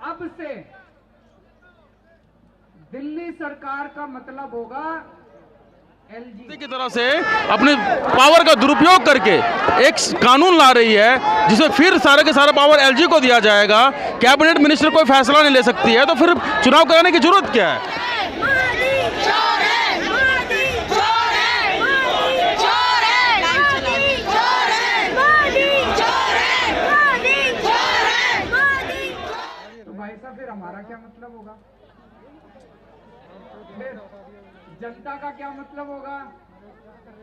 अब से दिल्ली सरकार का मतलब होगा एलजी की तरफ से अपने पावर का दुरुपयोग करके एक कानून ला रही है जिसमें फिर सारे के सारा पावर एलजी को दिया जाएगा। कैबिनेट मिनिस्टर कोई फैसला नहीं ले सकती है, तो फिर चुनाव कराने की जरूरत क्या है? तो भाई साहब फिर हमारा क्या मतलब होगा? फिर जनता का क्या मतलब होगा?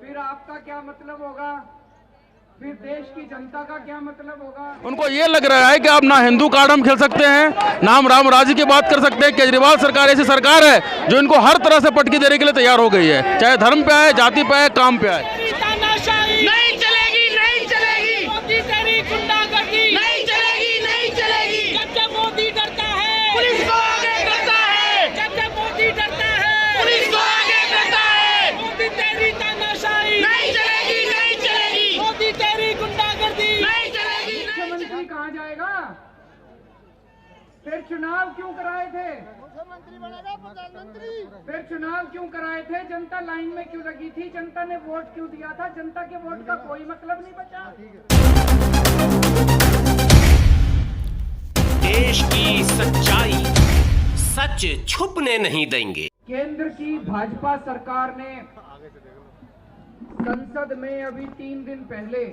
फिर आपका क्या मतलब होगा? फिर देश की जनता का क्या मतलब होगा? उनको ये लग रहा है कि आप ना हिंदू कार्ड हम खेल सकते हैं, ना हम राम राज्य की बात कर सकते हैं। केजरीवाल सरकार ऐसी सरकार है जो इनको हर तरह से पटकी देने के लिए तैयार हो गई है, चाहे धर्म पे आए, जाति पे आए, काम पे आए। नहीं चलेगी, नहीं चलेगी। मोदी तेरी गुंडागर्दी नहीं चलेगी, नहीं चलेगी। जब मोदी डरता है पुलिस को आगे करता है, जब मोदी डरता है पुलिस को आगे करता है। मोदी तेरी तानाशाही नहीं चलेगी, नहीं चलेगी। मोदी तेरी गुंडागर्दी नहीं चलेगी। मुख्यमंत्री कहाँ जाएगा? फिर चुनाव क्यों कराए थे? मुख्यमंत्री बनेगा प्रधानमंत्री। फिर चुनाव क्यों कराए थे? जनता लाइन में क्यों लगी थी? जनता ने वोट क्यों दिया था? जनता के वोट का कोई मतलब नहीं बचा। देश की सच्चाई सच छुपने नहीं देंगे। केंद्र की भाजपा सरकार ने संसद में अभी 3 दिन पहले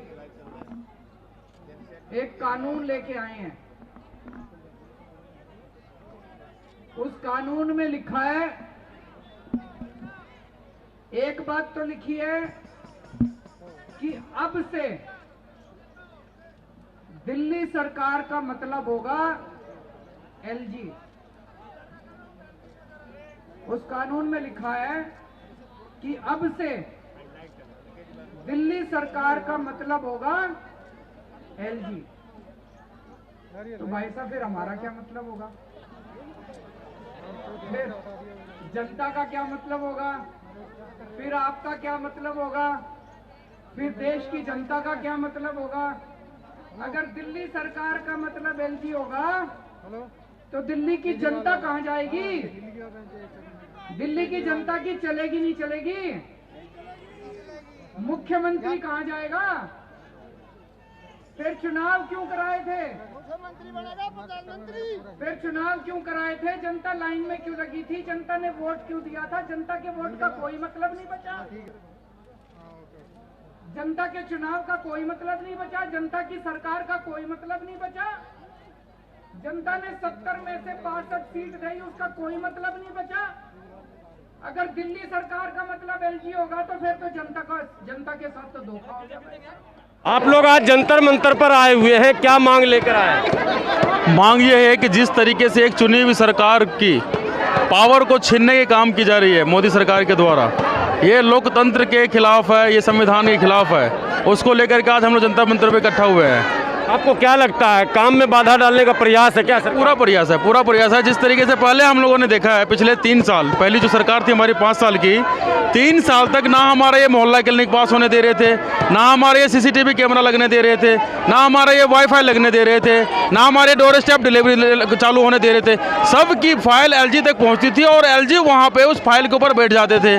एक कानून लेके आए हैं। उस कानून में लिखा है, एक बात तो लिखी है कि अब से दिल्ली सरकार का मतलब होगा एलजी। उस कानून में लिखा है कि अब से दिल्ली सरकार का मतलब होगा एलजी। तो भाई साहब फिर हमारा क्या मतलब होगा? फिर जनता का क्या मतलब होगा? फिर आपका क्या मतलब होगा? फिर देश की जनता का क्या मतलब होगा? अगर दिल्ली सरकार का मतलब एलजी होगा तो दिल्ली की जनता कहां जाएगी? दिल्ली की जनता की चलेगी नहीं चलेगी? मुख्यमंत्री कहां जाएगा? फिर चुनाव क्यों कराए थे? मुख्यमंत्री बनेगा प्रधानमंत्री। फिर चुनाव क्यों कराए थे? जनता लाइन में क्यों लगी थी? जनता ने वोट क्यों दिया था? जनता के वोट का कोई मतलब नहीं बचा। जनता के चुनाव का कोई मतलब नहीं बचा। जनता की सरकार का कोई मतलब नहीं बचा। जनता ने 70 में से 65 सीट दी, उसका कोई मतलब नहीं बचा। अगर दिल्ली सरकार का मतलब एलजी होगा तो फिर तो जनता के साथ तो धोखा हो गया। आप लोग आज जंतर मंतर पर आए हुए हैं, क्या मांग लेकर आए? मांग ये है कि जिस तरीके से एक चुनी हुई सरकार की पावर को छीनने के काम की जा रही है मोदी सरकार के द्वारा, ये लोकतंत्र के खिलाफ है, ये संविधान के खिलाफ है। उसको लेकर के आज हम लोग जनता मंत्र पे इकट्ठा हुए हैं। आपको क्या लगता है, काम में बाधा डालने का प्रयास है क्या सर? पूरा प्रयास है, पूरा प्रयास है। जिस तरीके से पहले हम लोगों ने देखा है, पिछले 3 साल पहली जो सरकार थी हमारी 5 साल की, 3 साल तक ना हमारा ये मोहल्ला क्लिनिक पास होने दे रहे थे, ना हमारे ये सीसीटीवी कैमरा लगने दे रहे थे, ना हमारे ये वाईफाई लगने दे रहे थे, ना हमारे डोर स्टेप डिलीवरी चालू होने दे रहे थे। सबकी फाइल एलजी तक पहुंचती थी और एलजी वहां पे उस फाइल के ऊपर बैठ जाते थे।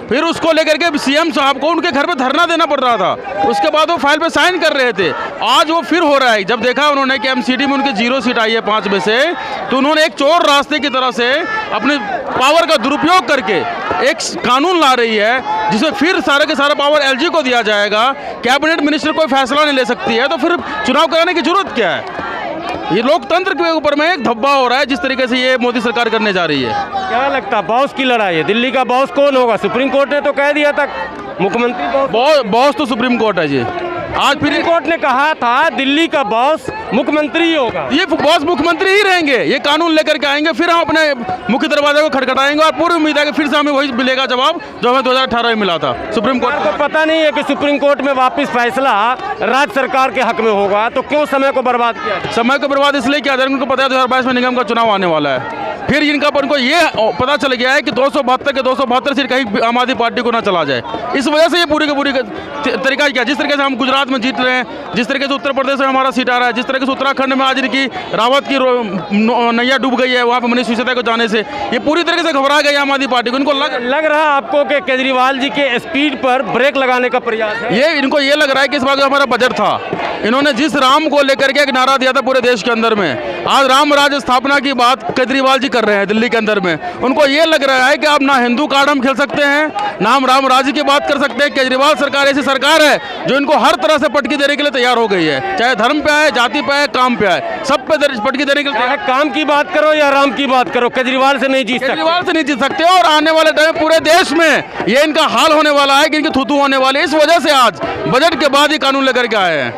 फिर उसको लेकर के सीएम साहब को उनके घर पे धरना देना पड़ रहा था, उसके बाद वो फाइल पे साइन कर रहे थे। आज वो फिर हो रहा है। जब देखा उन्होंने कि एमसीडी में उनकी 0 सीट आई है 5 में से, तो उन्होंने एक चोर रास्ते की तरह से अपने पावर का दुरुपयोग करके एक कानून ला रही है जिसमें फिर सारे के सारा पावर एलजी को दिया जाएगा। कैबिनेट मिनिस्टर कोई फैसला नहीं ले सकती है, तो फिर चुनाव कराने की जरूरत क्या है? ये लोकतंत्र के ऊपर में एक धब्बा हो रहा है जिस तरीके से ये मोदी सरकार करने जा रही है। क्या लगता है, बॉस की लड़ाई है? दिल्ली का बॉस कौन होगा? सुप्रीम कोर्ट ने तो कह दिया था मुख्यमंत्री बॉस तो सुप्रीम कोर्ट है जी। आज फिर सुप्रीम कोर्ट ने कहा था दिल्ली का बॉस मुख्यमंत्री ही होगा। ये बॉस मुख्यमंत्री ही रहेंगे। ये कानून लेकर के आएंगे, फिर हम अपने मुख्य दरवाजे को खटखटाएंगे और पूरी उम्मीद है कि फिर से हमें वही मिलेगा जवाब जो हमें 2018 में मिला था। सुप्रीम कोर्ट को पता नहीं है कि सुप्रीम कोर्ट में वापस फैसला राज्य सरकार के हक में होगा, तो क्यों समय को बर्बाद किया? समय को बर्बाद इसलिए किया जाए, उनको पता है 2022 में निगम का चुनाव आने वाला है। फिर इनका पर उनको ये पता चल गया है कि 272 के 272 सीट कहीं आम आदमी पार्टी को ना चला जाए। इस वजह से ये पूरी की पूरी तरीका क्या, जिस तरीके से हम गुजरात में जीत रहे हैं, जिस तरीके से उत्तर प्रदेश में हमारा सीट आ रहा है, जिस तरीके से उत्तराखंड में आज इनकी रावत की नैया डूब गई है वहाँ पे मनीष सिसोदिया को जाने से, ये पूरी तरीके से घबरा गई आम आदमी पार्टी को। इनको लग रहा आपको कि केजरीवाल जी के स्पीड पर ब्रेक लगाने का प्रयास है? ये इनको ये लग रहा है कि इस बार जो हमारा बजट था, इन्होंने जिस राम को लेकर के एक नारा दिया था पूरे देश के अंदर में, आज राम राज्य स्थापना की बात केजरीवाल जी कर रहे हैं दिल्ली के अंदर में। उनको ये लग रहा है कि आप ना हिंदू कार्ड हम खेल सकते हैं, ना हम राम राज्य की बात कर सकते हैं। केजरीवाल सरकार ऐसी सरकार है जो इनको हर तरह से पटकी देने के लिए तैयार हो गई है, चाहे धर्म पे आए, जाति पे आए, काम पे आए, सब पे पटकी देने के लिए। चाहे काम की बात करो या राम की बात करो, केजरीवाल से नहीं जीत सकते। केजरीवाल से नहीं जीत सकते और आने वाले टाइम पूरे देश में ये इनका हाल होने वाला है कि इनकी थूथू होने वाली है। इस वजह से आज बजट के बाद ही कानून लेकर के आए हैं।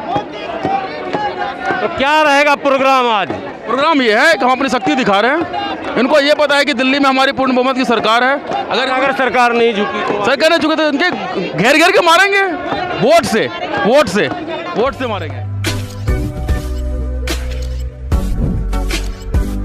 तो क्या रहेगा प्रोग्राम आज? प्रोग्राम ये है कि हम अपनी शक्ति दिखा रहे हैं। इनको ये पता है कि दिल्ली में हमारी पूर्ण बहुमत की सरकार है। अगर सरकार नहीं झुकी तो सरकार नहीं झुकी तो इनके घेर घेर के मारेंगे, वोट से मारेंगे।